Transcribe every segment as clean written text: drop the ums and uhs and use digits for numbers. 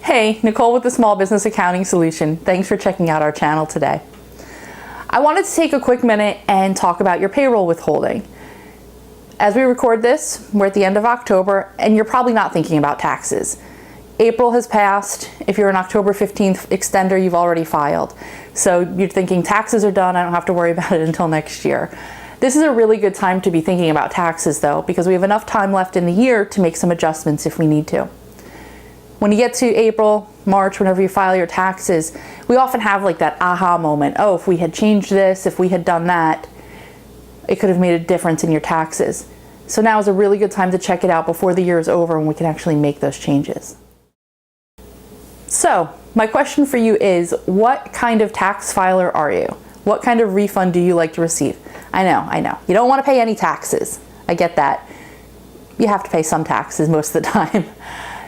Hey, Nicole with the Small Business Accounting Solution. Thanks for checking out our channel today. I wanted to take a quick minute and talk about your payroll withholding. As we record this, we're at the end of October, and you're probably not thinking about taxes. April has passed. If you're an October 15th extender, you've already filed. So you're thinking taxes are done, I don't have to worry about it until next year. This is a really good time to be thinking about taxes though, because we have enough time left in the year to make some adjustments if we need to. When you get to April, March, whenever you file your taxes, we often have like that aha moment. Oh, if we had changed this, if we had done that, it could have made a difference in your taxes. So now is a really good time to check it out before the year is over and we can actually make those changes. So, my question for you is, what kind of tax filer are you? What kind of refund do you like to receive? I know. You don't want to pay any taxes. I get that. You have to pay some taxes most of the time.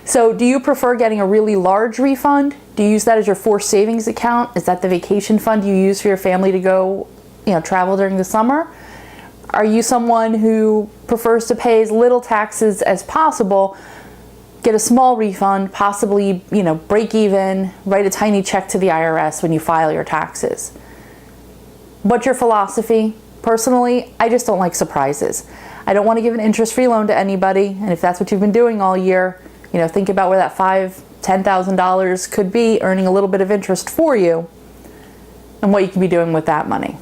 So do you prefer getting a really large refund? Do you use that as your forced savings account? Is that the vacation fund you use for your family to go, travel during the summer? Are you someone who prefers to pay as little taxes as possible, get a small refund, possibly, break even, write a tiny check to the IRS when you file your taxes? What's your philosophy? Personally, I just don't like surprises. I don't want to give an interest-free loan to anybody, and if that's what you've been doing all year, think about where that $5,000, $10,000 could be, earning a little bit of interest for you, and what you can be doing with that money.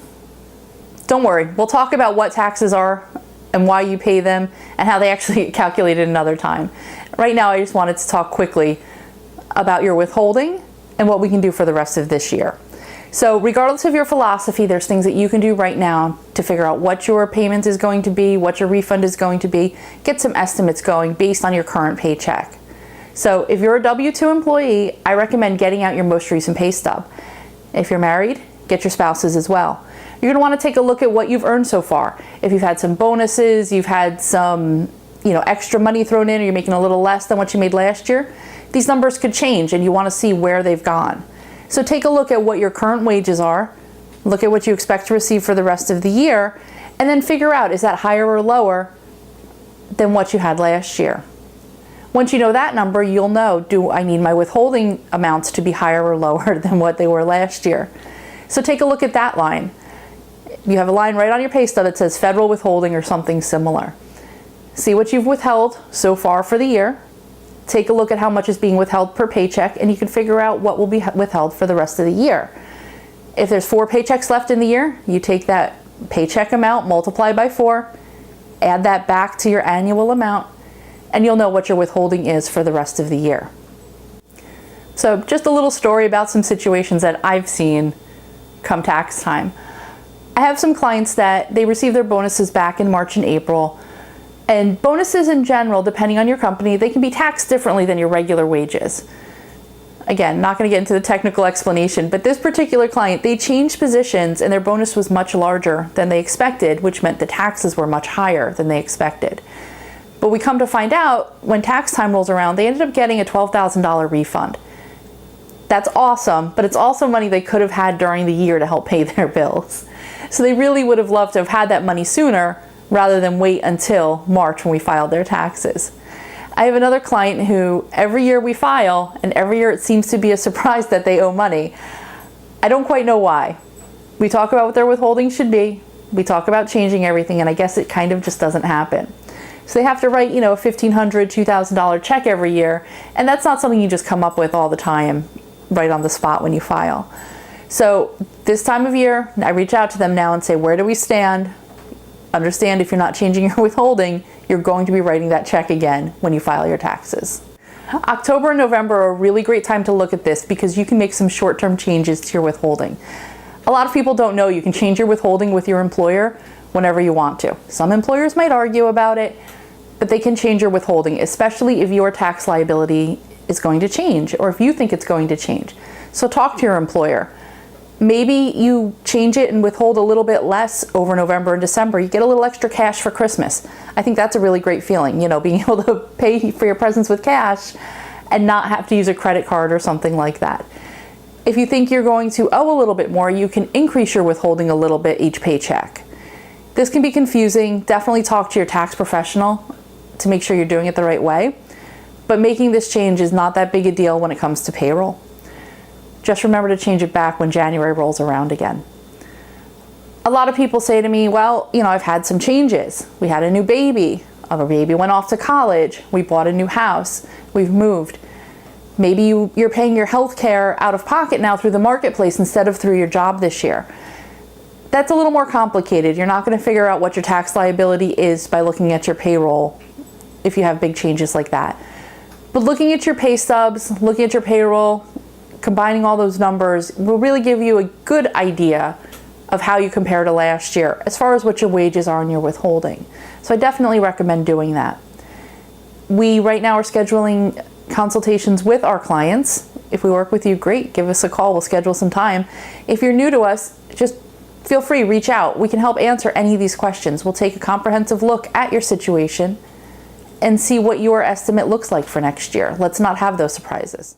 Don't worry, we'll talk about what taxes are and why you pay them and how they actually get calculated another time. Right now, I just wanted to talk quickly about your withholding and what we can do for the rest of this year. So regardless of your philosophy, there's things that you can do right now to figure out what your payment is going to be, what your refund is going to be, get some estimates going based on your current paycheck. So if you're a W-2 employee, I recommend getting out your most recent pay stub. If you're married, get your spouse's as well. You're going to want to take a look at what you've earned so far. If you've had some bonuses, you've had some extra money thrown in, or you're making a little less than what you made last year, these numbers could change and you want to see where they've gone. So take a look at what your current wages are, look at what you expect to receive for the rest of the year, and then figure out, is that higher or lower than what you had last year? Once you know that number, you'll know, do I need my withholding amounts to be higher or lower than what they were last year? So take a look at that line. You have a line right on your pay stub that says federal withholding or something similar. See what you've withheld so far for the year. Take a look at how much is being withheld per paycheck, and you can figure out what will be withheld for the rest of the year. If there's 4 paychecks left in the year, you take that paycheck amount, multiply by 4, add that back to your annual amount, and you'll know what your withholding is for the rest of the year. So just a little story about some situations that I've seen come tax time. I have some clients that they receive their bonuses back in March and April. And bonuses in general, depending on your company, they can be taxed differently than your regular wages. Again, not going to get into the technical explanation, but this particular client, they changed positions and their bonus was much larger than they expected, which meant the taxes were much higher than they expected. But we come to find out, when tax time rolls around, they ended up getting a $12,000 refund. That's awesome, but it's also money they could have had during the year to help pay their bills. So they really would have loved to have had that money sooner, rather than wait until March when we filed their taxes. I have another client who every year we file, and every year it seems to be a surprise that they owe money. I don't quite know why. We talk about what their withholding should be, we talk about changing everything, and I guess it kind of just doesn't happen. So they have to write, a $1,500, $2,000 check every year, and that's not something you just come up with all the time, right on the spot when you file. So this time of year, I reach out to them now and say, where do we stand? Understand, if you're not changing your withholding, you're going to be writing that check again when you file your taxes. October and November are a really great time to look at this because you can make some short-term changes to your withholding. A lot of people don't know you can change your withholding with your employer whenever you want to. Some employers might argue about it, but they can change your withholding, especially if your tax liability is going to change or if you think it's going to change. So talk to your employer. Maybe you change it and withhold a little bit less over November and December. You get a little extra cash for Christmas. I think that's a really great feeling, being able to pay for your presents with cash and not have to use a credit card or something like that. If you think you're going to owe a little bit more, you can increase your withholding a little bit each paycheck. This can be confusing. Definitely talk to your tax professional to make sure you're doing it the right way. But making this change is not that big a deal when it comes to payroll. Just remember to change it back when January rolls around again. A lot of people say to me, well, I've had some changes. We had a new baby. Our baby went off to college. We bought a new house. We've moved. Maybe you're paying your health care out of pocket now through the marketplace instead of through your job this year. That's a little more complicated. You're not going to figure out what your tax liability is by looking at your payroll if you have big changes like that. But looking at your pay stubs, looking at your payroll, combining all those numbers will really give you a good idea of how you compare to last year as far as what your wages are and your withholding. So I definitely recommend doing that. We right now are scheduling consultations with our clients. If we work with you, great, give us a call, we'll schedule some time. If you're new to us, just feel free, reach out. We can help answer any of these questions. We'll take a comprehensive look at your situation and see what your estimate looks like for next year. Let's not have those surprises.